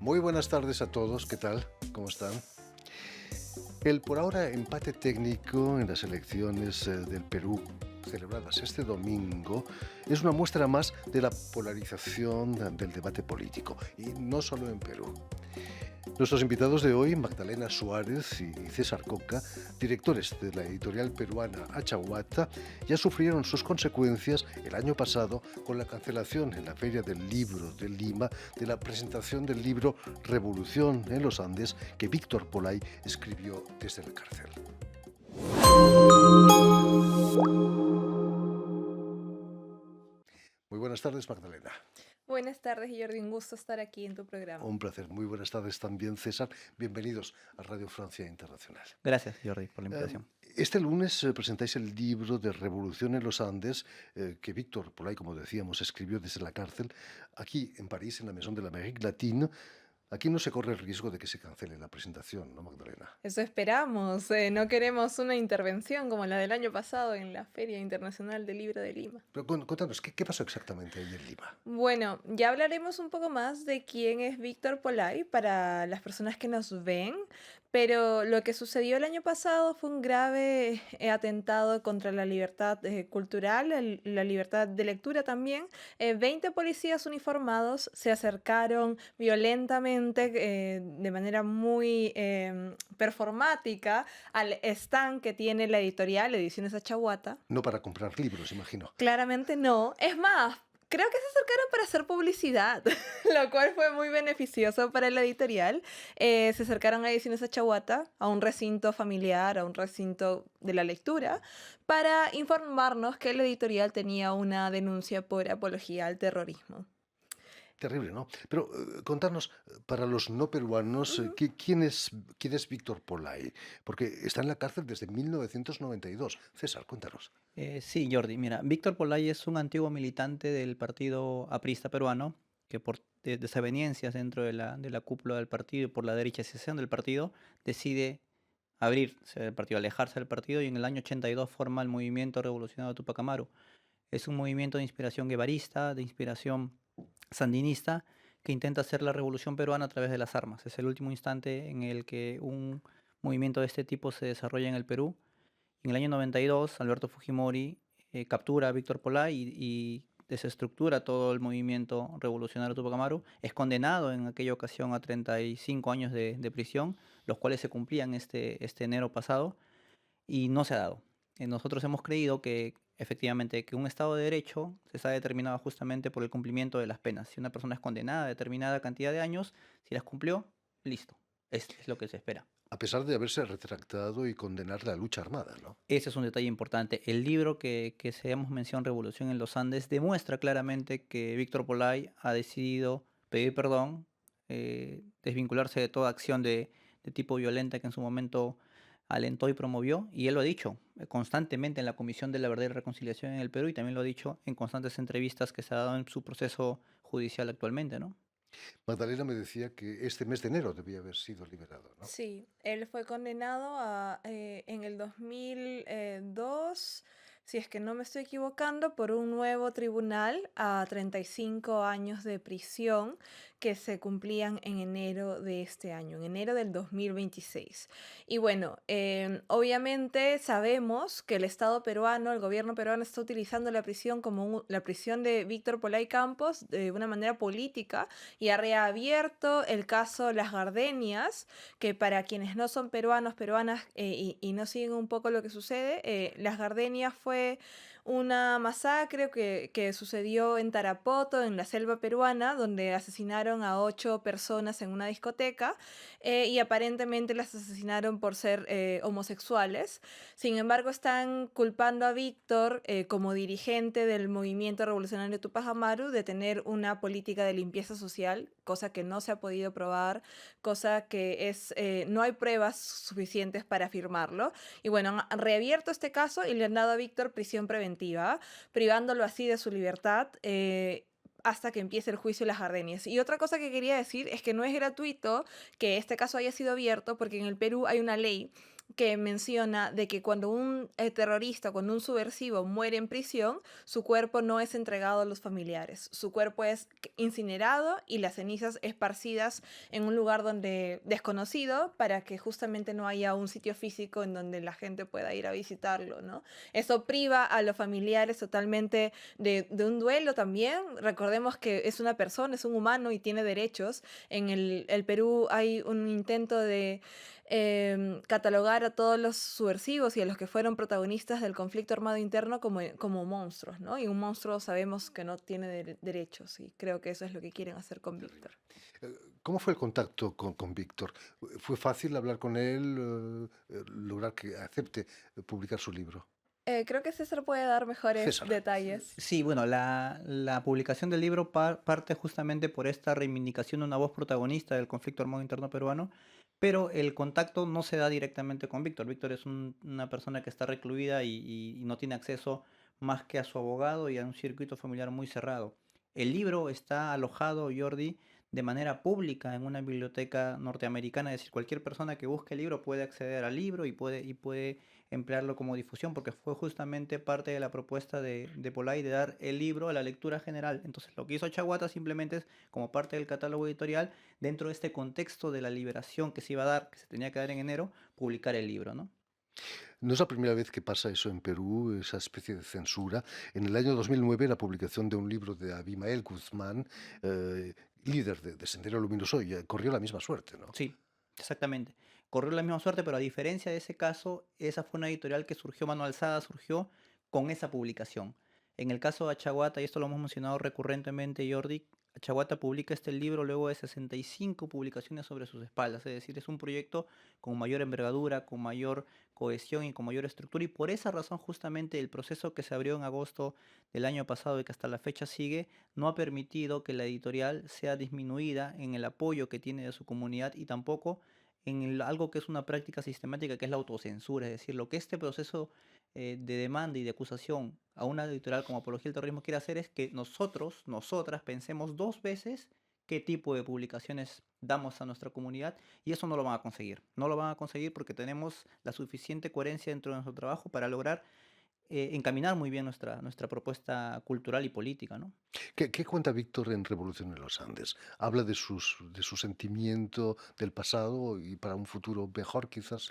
Muy buenas tardes a todos, ¿qué tal? ¿Cómo están? El por ahora empate técnico en las elecciones del Perú celebradas este domingo es una muestra más de la polarización del debate político, y no solo en Perú. Nuestros invitados de hoy, Magdalena Suárez y César Coca, directores de la editorial peruana Achahuata, ya sufrieron sus consecuencias el año pasado con la cancelación en la Feria del Libro de Lima de la presentación del libro Revolución en los Andes que Víctor Polay escribió desde la cárcel. Muy buenas tardes, Magdalena. Buenas tardes, Jordi. Un gusto estar aquí en tu programa. Un placer. Muy buenas tardes también, César. Bienvenidos a Radio Francia Internacional. Gracias, Jordi, por la Eh, invitación. Este lunes presentáis el libro de Revolución en los Andes que Víctor Polay, como decíamos, escribió desde la cárcel aquí en París, en la Maison de l'Amérique Latine. Aquí no se corre el riesgo de que se cancele la presentación, ¿no, Magdalena? Eso esperamos. No queremos una intervención como la del año pasado en la Feria Internacional del Libro de Lima. Pero cuéntanos, ¿qué pasó exactamente ahí en Lima? Bueno, ya hablaremos un poco más de quién es Víctor Polay para las personas que nos ven, pero lo que sucedió el año pasado fue un grave atentado contra la libertad cultural, la libertad de lectura también. 20 policías uniformados se acercaron violentamente, de manera muy performática, al stand que tiene la editorial Ediciones Achahuata. No para comprar libros, imagino. Claramente no. Es más, creo que se acercaron para hacer publicidad, lo cual fue muy beneficioso para la editorial. Se acercaron a Ediciones Achahuata, a un recinto familiar, a un recinto de la lectura, para informarnos que la editorial tenía una denuncia por apología al terrorismo. Terrible, ¿no? Pero contarnos, para los no peruanos, Ujú. ¿quién es Víctor Polay? Porque está en la cárcel desde 1992. César, cuéntanos. Sí, Jordi, mira, Víctor Polay es un antiguo militante del partido aprista peruano que por desavenencias dentro de la cúpula del partido y por la derechización del partido decide abrirse del partido, alejarse del partido y en el año 82 forma el Movimiento Revolucionario Tupac Amaru. Es un movimiento de inspiración guevarista, de inspiración sandinista, que intenta hacer la revolución peruana a través de las armas. Es el último instante en el que un movimiento de este tipo se desarrolla en el Perú. En el año 92, Alberto Fujimori captura a Víctor Polay y desestructura todo el movimiento revolucionario Tupac Amaru. Es condenado en aquella ocasión a 35 años de prisión, los cuales se cumplían este enero pasado y no se ha dado. Nosotros hemos creído que efectivamente que un Estado de Derecho se está determinado justamente por el cumplimiento de las penas. Si una persona es condenada a determinada cantidad de años, si las cumplió, listo. Es lo que se espera. A pesar de haberse retractado y condenar la lucha armada, ¿no? Ese es un detalle importante. El libro que se hemos mencionado, Revolución en los Andes, demuestra claramente que Víctor Polay ha decidido pedir perdón, desvincularse de toda acción de tipo violenta que en su momento alentó y promovió, y él lo ha dicho constantemente en la Comisión de la Verdad y Reconciliación en el Perú, y también lo ha dicho en constantes entrevistas que se ha dado en su proceso judicial actualmente, ¿no? Magdalena me decía que este mes de enero debía haber sido liberado, ¿no? Sí, él fue condenado en el 2002, si es que no me estoy equivocando, por un nuevo tribunal a 35 años de prisión que se cumplían en enero de este año, en enero del 2026. Y bueno, obviamente sabemos que el Estado peruano, el gobierno peruano está utilizando la prisión como la prisión de Víctor Polay Campos de una manera política y ha reabierto el caso Las Gardenias, que para quienes no son peruanos, peruanas y no siguen un poco lo que sucede, Las Gardenias fue una masacre que sucedió en Tarapoto, en la selva peruana, donde asesinaron a 8 personas en una discoteca y aparentemente las asesinaron por ser homosexuales. Sin embargo, están culpando a Víctor como dirigente del movimiento revolucionario Tupac Amaru de tener una política de limpieza social, cosa que no se ha podido probar, cosa que no hay pruebas suficientes para afirmarlo. Y bueno, han reabierto este caso y le han dado a Víctor prisión preventiva, privándolo así de su libertad. Hasta que empiece el juicio de Las Gardenias. Y otra cosa que quería decir es que no es gratuito que este caso haya sido abierto porque en el Perú hay una ley que menciona de que cuando un terrorista, cuando un subversivo muere en prisión, su cuerpo no es entregado a los familiares. Su cuerpo es incinerado y las cenizas esparcidas en un lugar donde desconocido para que justamente no haya un sitio físico en donde la gente pueda ir a visitarlo, ¿no? Eso priva a los familiares totalmente de un duelo también. Recordemos que es una persona, es un humano y tiene derechos. En el Perú hay un intento de catalogar a todos los subversivos y a los que fueron protagonistas del conflicto armado interno como monstruos, ¿no? Y un monstruo sabemos que no tiene derechos y creo que eso es lo que quieren hacer con Víctor. ¿Cómo fue el contacto con Víctor? ¿Fue fácil hablar con él, lograr que acepte publicar su libro? Creo que César puede dar mejores César. detalles. Sí, bueno, la publicación del libro parte justamente por esta reivindicación de una voz protagonista del conflicto armado interno peruano, pero el contacto no se da directamente con Víctor. Víctor es una persona que está recluida y no tiene acceso más que a su abogado y a un circuito familiar muy cerrado. El libro está alojado, Jordi, de manera pública en una biblioteca norteamericana, es decir, cualquier persona que busque el libro puede acceder al libro y puede emplearlo como difusión, porque fue justamente parte de la propuesta de Polay de dar el libro a la lectura general. Entonces, lo que hizo Chaguata simplemente es, como parte del catálogo editorial, dentro de este contexto de la liberación que se iba a dar, que se tenía que dar en enero, publicar el libro, ¿no? No es la primera vez que pasa eso en Perú, esa especie de censura. En el año 2009, la publicación de un libro de Abimael Guzmán, eh, líder de Sendero Luminoso, corrió la misma suerte, ¿no? Sí, exactamente. Corrió la misma suerte, pero a diferencia de ese caso, esa fue una editorial que surgió mano alzada, surgió con esa publicación. En el caso de Achaguata, y esto lo hemos mencionado recurrentemente, Jordi, Achaguata publica este libro luego de 65 publicaciones sobre sus espaldas, es decir, es un proyecto con mayor envergadura, con mayor cohesión y con mayor estructura, y por esa razón justamente el proceso que se abrió en agosto del año pasado y que hasta la fecha sigue, no ha permitido que la editorial sea disminuida en el apoyo que tiene de su comunidad y tampoco en algo que es una práctica sistemática, que es la autocensura. Es decir, lo que este proceso de demanda y de acusación a una editorial como Apología del Terrorismo quiere hacer es que nosotros, nosotras, pensemos dos veces qué tipo de publicaciones damos a nuestra comunidad, y eso no lo van a conseguir. No lo van a conseguir porque tenemos la suficiente coherencia dentro de nuestro trabajo para lograr encaminar muy bien nuestra propuesta cultural y política, ¿no? ¿Qué cuenta Víctor en Revolución en los Andes? Habla de su sentimiento del pasado y para un futuro mejor, quizás.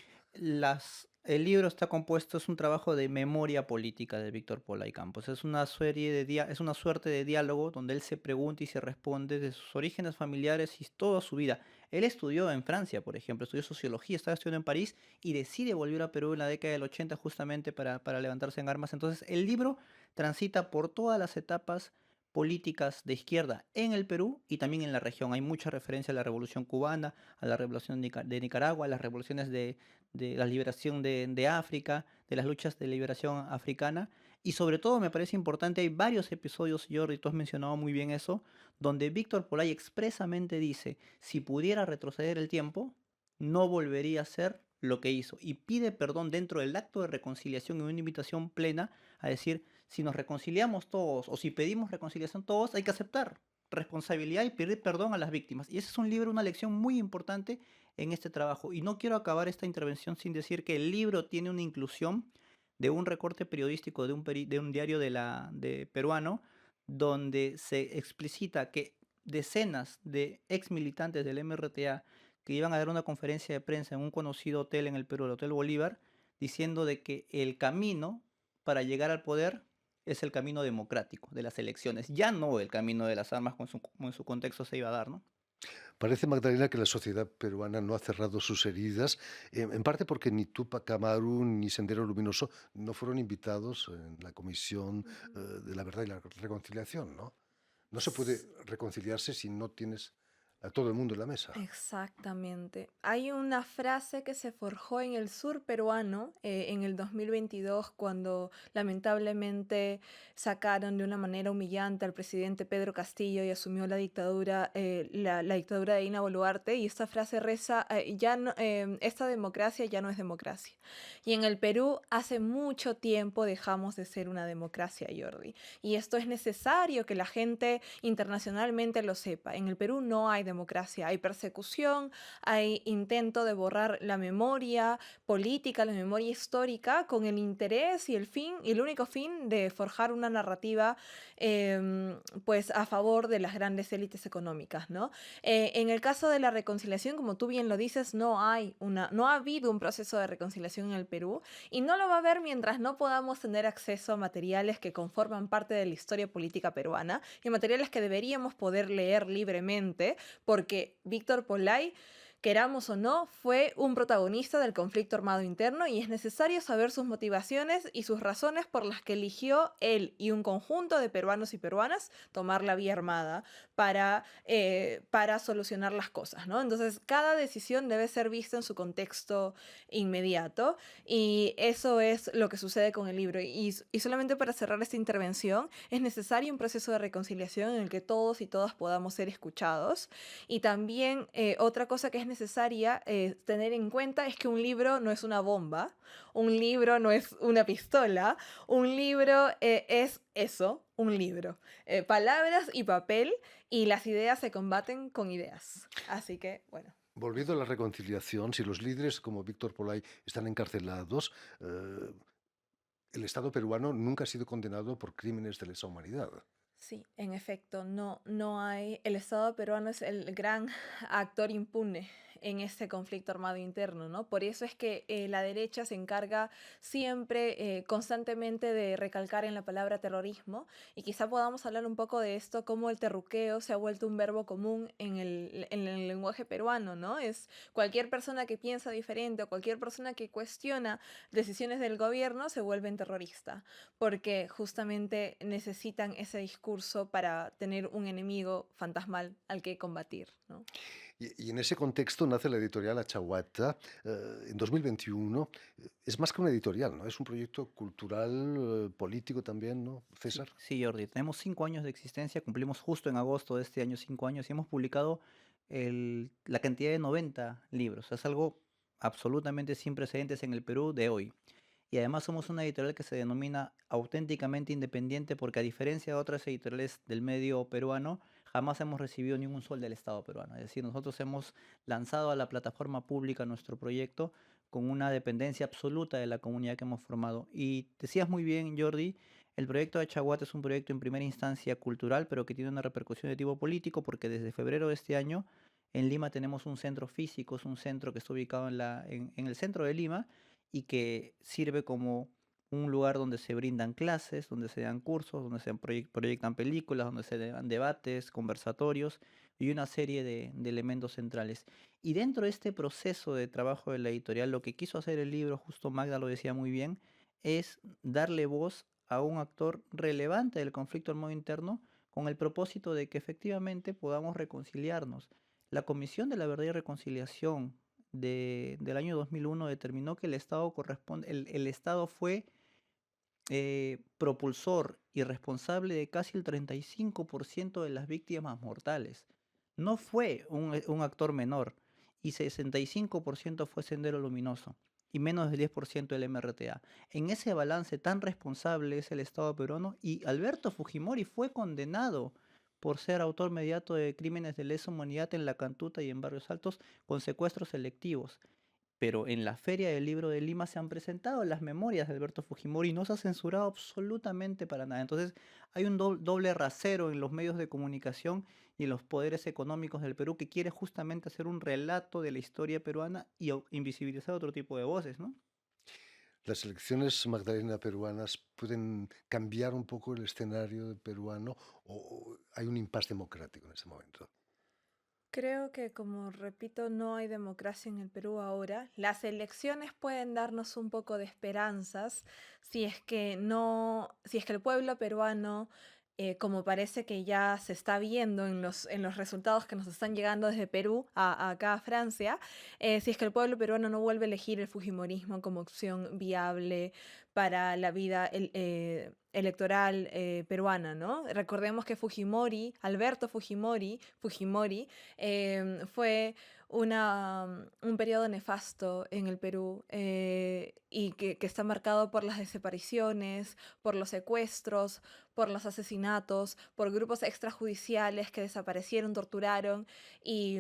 El libro está compuesto, es un trabajo de memoria política de Víctor Polay Campos. Es una serie es una suerte de diálogo donde él se pregunta y se responde de sus orígenes familiares y toda su vida. Él estudió en Francia, por ejemplo, estudió sociología, estaba estudiando en París y decide volver a Perú en la década del 80 justamente para levantarse en armas. Entonces, el libro transita por todas las etapas políticas de izquierda en el Perú y también en la región. Hay mucha referencia a la Revolución Cubana, a la Revolución de Nicaragua, a las revoluciones de la liberación de África, de las luchas de liberación africana. Y sobre todo me parece importante, hay varios episodios, Jordi, tú has mencionado muy bien eso, donde Víctor Polay expresamente dice, si pudiera retroceder el tiempo, no volvería a hacer lo que hizo. Y pide perdón dentro del acto de reconciliación y una invitación plena a decir, si nos reconciliamos todos o si pedimos reconciliación todos, hay que aceptar responsabilidad y pedir perdón a las víctimas. Y ese es un libro, una lección muy importante en este trabajo. Y no quiero acabar esta intervención sin decir que el libro tiene una inclusión de un recorte periodístico de un diario de peruano, donde se explicita que decenas de ex militantes del MRTA que iban a dar una conferencia de prensa en un conocido hotel en el Perú, el Hotel Bolívar, diciendo de que el camino para llegar al poder es el camino democrático de las elecciones, ya no el camino de las armas como en su contexto se iba a dar, ¿no? Parece, Magdalena, que la sociedad peruana no ha cerrado sus heridas, en parte porque ni Tupac Amaru ni Sendero Luminoso no fueron invitados en la Comisión de la Verdad y la Reconciliación, ¿no? No se puede reconciliarse si no tienes a todo el mundo en la mesa. Exactamente. Hay una frase que se forjó en el sur peruano en el 2022 cuando lamentablemente sacaron de una manera humillante al presidente Pedro Castillo y asumió la dictadura, la dictadura de Dina Boluarte. Y esta frase reza, esta democracia ya no es democracia. Y en el Perú hace mucho tiempo dejamos de ser una democracia, Jordi. Y esto es necesario que la gente internacionalmente lo sepa. En el Perú no hay democracia. Hay persecución, hay intento de borrar la memoria política, la memoria histórica, con el interés y el fin, y el único fin de forjar una narrativa pues a favor de las grandes élites económicas, ¿no? En el caso de la reconciliación, como tú bien lo dices, no ha habido un proceso de reconciliación en el Perú y no lo va a haber mientras no podamos tener acceso a materiales que conforman parte de la historia política peruana y materiales que deberíamos poder leer libremente, porque Víctor Polay, queramos o no, fue un protagonista del conflicto armado interno y es necesario saber sus motivaciones y sus razones por las que eligió él y un conjunto de peruanos y peruanas tomar la vía armada para solucionar las cosas, ¿no? Entonces, cada decisión debe ser vista en su contexto inmediato y eso es lo que sucede con el libro. Y solamente para cerrar esta intervención, es necesario un proceso de reconciliación en el que todos y todas podamos ser escuchados. Y también otra cosa que es necesaria tener en cuenta es que un libro no es una bomba, un libro no es una pistola, un libro es eso, un libro. Palabras y papel, y las ideas se combaten con ideas. Así que, bueno. Volviendo a la reconciliación, si los líderes como Víctor Polay están encarcelados, el Estado peruano nunca ha sido condenado por crímenes de lesa humanidad. Sí, en efecto, no hay. El Estado peruano es el gran actor impune en este conflicto armado interno, ¿no? Por eso es que la derecha se encarga siempre, constantemente de recalcar en la palabra terrorismo, y quizá podamos hablar un poco de esto, cómo el terruqueo se ha vuelto un verbo común en el lenguaje peruano, ¿no? Es cualquier persona que piensa diferente o cualquier persona que cuestiona decisiones del gobierno se vuelve terrorista porque justamente necesitan ese discurso para tener un enemigo fantasmal al que combatir, ¿no? Y en ese contexto nace la editorial Achahuata en 2021. Es más que una editorial, ¿no? Es un proyecto cultural, político también, ¿no, Sí, César? sí, Jordi. Tenemos 5 años de existencia, cumplimos justo en agosto de este año 5 años y hemos publicado la cantidad de 90 libros. Es algo absolutamente sin precedentes en el Perú de hoy. Y además somos una editorial que se denomina auténticamente independiente porque a diferencia de otras editoriales del medio peruano, jamás hemos recibido ni un sol del Estado peruano. Es decir, nosotros hemos lanzado a la plataforma pública nuestro proyecto con una dependencia absoluta de la comunidad que hemos formado. Y decías muy bien, Jordi, el proyecto de Chaguat es un proyecto en primera instancia cultural, pero que tiene una repercusión de tipo político porque desde febrero de este año en Lima tenemos un centro físico, es un centro que está ubicado en el centro de Lima y que sirve como un lugar donde se brindan clases, donde se dan cursos, donde se proyectan películas, donde se dan debates, conversatorios y una serie de elementos centrales. Y dentro de este proceso de trabajo de la editorial, lo que quiso hacer el libro, justo Magda lo decía muy bien, es darle voz a un actor relevante del conflicto armado interno con el propósito de que efectivamente podamos reconciliarnos. La Comisión de la Verdad y Reconciliación del año 2001 determinó que el Estado fue propulsor y responsable de casi el 35% de las víctimas mortales. No fue un actor menor y 65% fue Sendero Luminoso y menos del 10% el MRTA. En ese balance tan responsable es el Estado peruano y Alberto Fujimori fue condenado por ser autor mediato de crímenes de lesa humanidad en La Cantuta y en Barrios Altos con secuestros selectivos. Pero en la Feria del Libro de Lima se han presentado las memorias de Alberto Fujimori y no se ha censurado absolutamente para nada. Entonces hay un doble rasero en los medios de comunicación y en los poderes económicos del Perú que quiere justamente hacer un relato de la historia peruana y invisibilizar otro tipo de voces, ¿no? ¿Las elecciones, Magdalena, peruanas pueden cambiar un poco el escenario peruano o hay un impasse democrático en ese momento? Creo que, como repito, no hay democracia en el Perú ahora. Las elecciones pueden darnos un poco de esperanzas si es que no, si es que el pueblo peruano, como parece que ya se está viendo en los resultados que nos están llegando desde Perú acá a Francia, si es que el pueblo peruano no vuelve a elegir el fujimorismo como opción viable para la vida electoral peruana, ¿no? Recordemos que Fujimori, Alberto Fujimori, fue un periodo nefasto en el Perú y que está marcado por las desapariciones, por los secuestros, por los asesinatos, por grupos extrajudiciales que desaparecieron, torturaron y,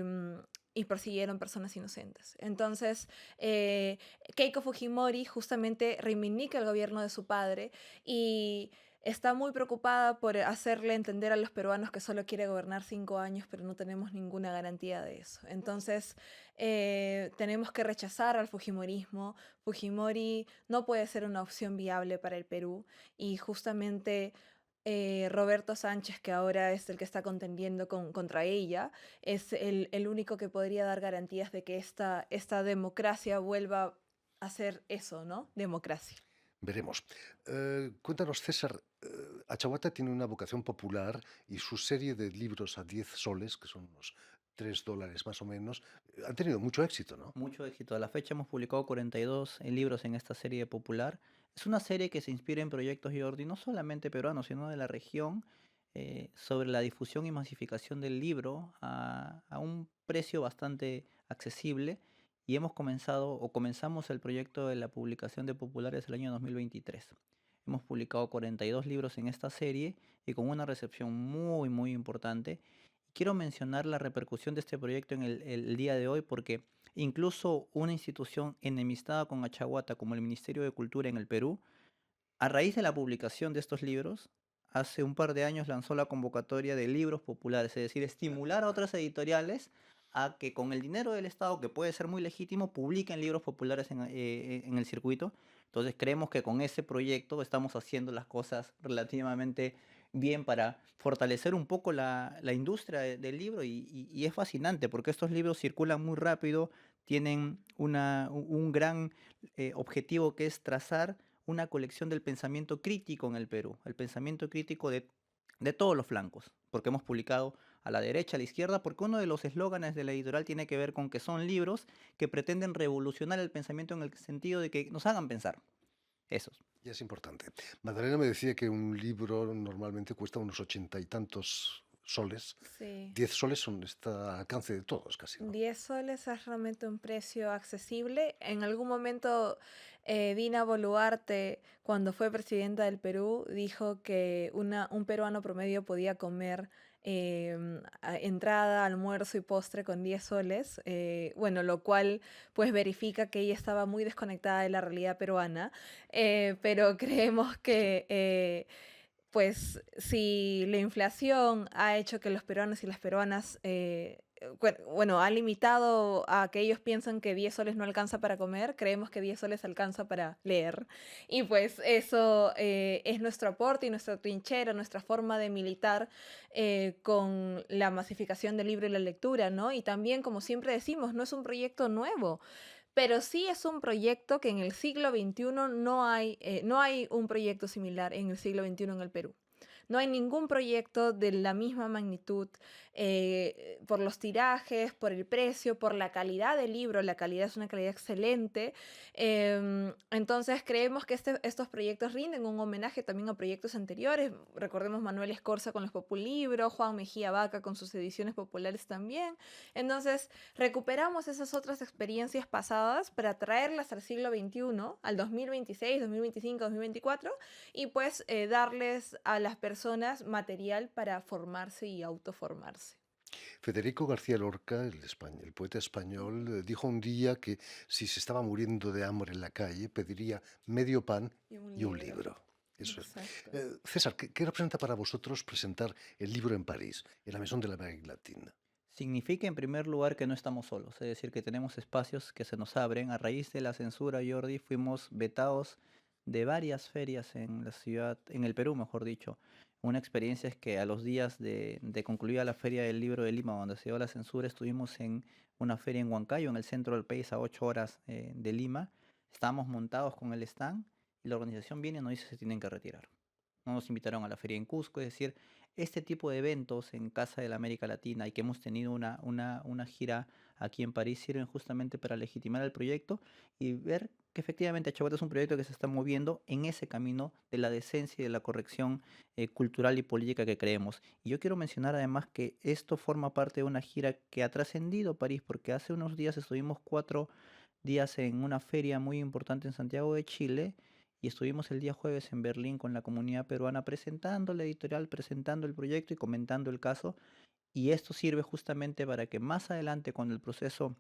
y persiguieron personas inocentes. Entonces, Keiko Fujimori justamente reivindica el gobierno de su padre y está muy preocupada por hacerle entender a los peruanos que solo quiere gobernar 5 años, pero no tenemos ninguna garantía de eso. Entonces, tenemos que rechazar al Fujimorismo. Fujimori no puede ser una opción viable para el Perú y justamente Roberto Sánchez, que ahora es el que está contendiendo contra ella, es el único que podría dar garantías de que esta democracia vuelva a ser eso, ¿no? Democracia. Veremos. Cuéntanos, César, Achahuata tiene una vocación popular y su serie de libros a 10 soles, que son unos $3 más o menos, han tenido mucho éxito, ¿no? Mucho éxito. A la fecha hemos publicado 42 libros en esta serie popular. Es una serie que se inspira en proyectos, Jordi, no solamente peruanos, sino de la región, sobre la difusión y masificación del libro a un precio bastante accesible. Y hemos comenzado o comenzamos el proyecto de la publicación de populares el año 2023. Hemos publicado 42 libros en esta serie y con una recepción muy, muy importante. Quiero mencionar la repercusión de este proyecto en el día de hoy porque incluso una institución enemistada con Achahuata como el Ministerio de Cultura en el Perú, a raíz de la publicación de estos libros, hace un par de años lanzó la convocatoria de libros populares, es decir, estimular a otras editoriales a que con el dinero del Estado, que puede ser muy legítimo, publiquen libros populares en el circuito. Entonces creemos que con ese proyecto estamos haciendo las cosas relativamente bien para fortalecer un poco la industria del libro y es fascinante porque estos libros circulan muy rápido, tienen un gran objetivo que es trazar una colección del pensamiento crítico en el Perú, el pensamiento crítico de todos los flancos, porque hemos publicado a la derecha, a la izquierda, porque uno de los eslóganes de la editorial tiene que ver con que son libros que pretenden revolucionar el pensamiento en el sentido de que nos hagan pensar. Esos. Y es importante. Magdalena me decía que un libro normalmente cuesta unos 80 y tantos soles. Sí. 10 soles está al alcance de todos casi, ¿no? 10 soles es realmente un precio accesible. En algún momento Dina Boluarte, cuando fue presidenta del Perú, dijo que un peruano promedio podía comer entrada, almuerzo y postre con 10 soles. Bueno, lo cual pues verifica que ella estaba muy desconectada de la realidad peruana, pero creemos que pues si la inflación ha hecho que los peruanos y las peruanas, bueno, ha limitado a que ellos piensan que 10 soles no alcanza para comer, creemos que 10 soles alcanza para leer. Y pues eso es nuestro aporte y nuestra trinchera, nuestra forma de militar con la masificación del libro y la lectura, ¿no? Y también, como siempre decimos, no es un proyecto nuevo. Pero sí es un proyecto que en el siglo XXI no hay un proyecto similar en el siglo XXI en el Perú. No hay ningún proyecto de la misma magnitud por los tirajes, por el precio, por la calidad del libro. La calidad es una calidad excelente. Entonces creemos que estos proyectos rinden un homenaje también a proyectos anteriores. Recordemos Manuel Escorza con los Populibros, Juan Mejía Vaca con sus ediciones populares también. Entonces recuperamos esas otras experiencias pasadas para traerlas al siglo XXI, al 2026, 2025, 2024 y pues darles a las personas material para formarse y autoformarse. Federico García Lorca, el poeta español, dijo un día que si se estaba muriendo de hambre en la calle, pediría medio pan y un libro. Eso es. Exacto. César, ¿qué representa para vosotros presentar el libro en París, en la Maison de l'Amérique Latine? Significa en primer lugar que no estamos solos, es decir, que tenemos espacios que se nos abren. A raíz de la censura, Jordi, fuimos vetados de varias ferias en la ciudad, en el Perú, mejor dicho. Una experiencia es que a los días de concluida la Feria del Libro de Lima, donde se dio la censura, estuvimos en una feria en Huancayo, en el centro del país, a 8 horas de Lima. Estábamos montados con el stand y la organización viene y nos dice que se tienen que retirar. No nos invitaron a la feria en Cusco, es decir, este tipo de eventos en Casa de la América Latina y que hemos tenido una gira aquí en París sirven justamente para legitimar el proyecto y ver que efectivamente Achahuata es un proyecto que se está moviendo en ese camino de la decencia y de la corrección cultural y política que creemos. Y yo quiero mencionar además que esto forma parte de una gira que ha trascendido París, porque hace unos días estuvimos 4 días en una feria muy importante en Santiago de Chile y estuvimos el día jueves en Berlín con la comunidad peruana presentando la editorial, presentando el proyecto y comentando el caso. Y esto sirve justamente para que más adelante, cuando el proceso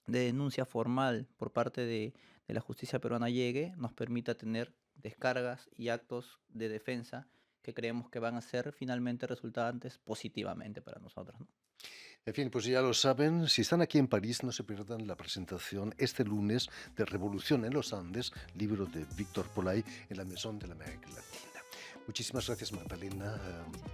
de denuncia formal por parte de la justicia peruana llegue, nos permita tener descargas y actos de defensa que creemos que van a ser finalmente resultantes positivamente para nosotros, ¿no? En fin, pues ya lo saben, si están aquí en París, no se pierdan la presentación este lunes de Revolución en los Andes, libro de Víctor Polay en la Maison de la América Latina. Muchísimas gracias, Magdalena,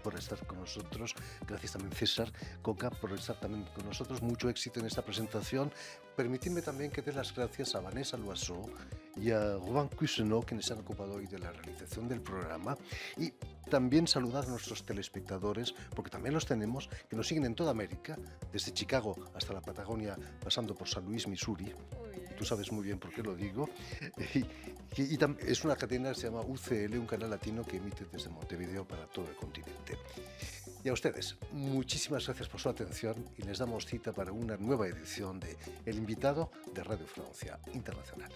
por estar con nosotros. Gracias también, César Coca, por estar también con nosotros. Mucho éxito en esta presentación. Permitidme también que dé las gracias a Vanessa Loiseau y a Robin Cousineau, quienes se han ocupado hoy de la realización del programa. Y también saludar a nuestros telespectadores, porque también los tenemos, que nos siguen en toda América, desde Chicago hasta la Patagonia, pasando por San Luis, Missouri. Tú sabes muy bien por qué lo digo. Y es una cadena que se llama UCL, un canal latino que emite desde Montevideo para todo el continente. Y a ustedes, muchísimas gracias por su atención y les damos cita para una nueva edición de El Invitado de Radio Francia Internacional.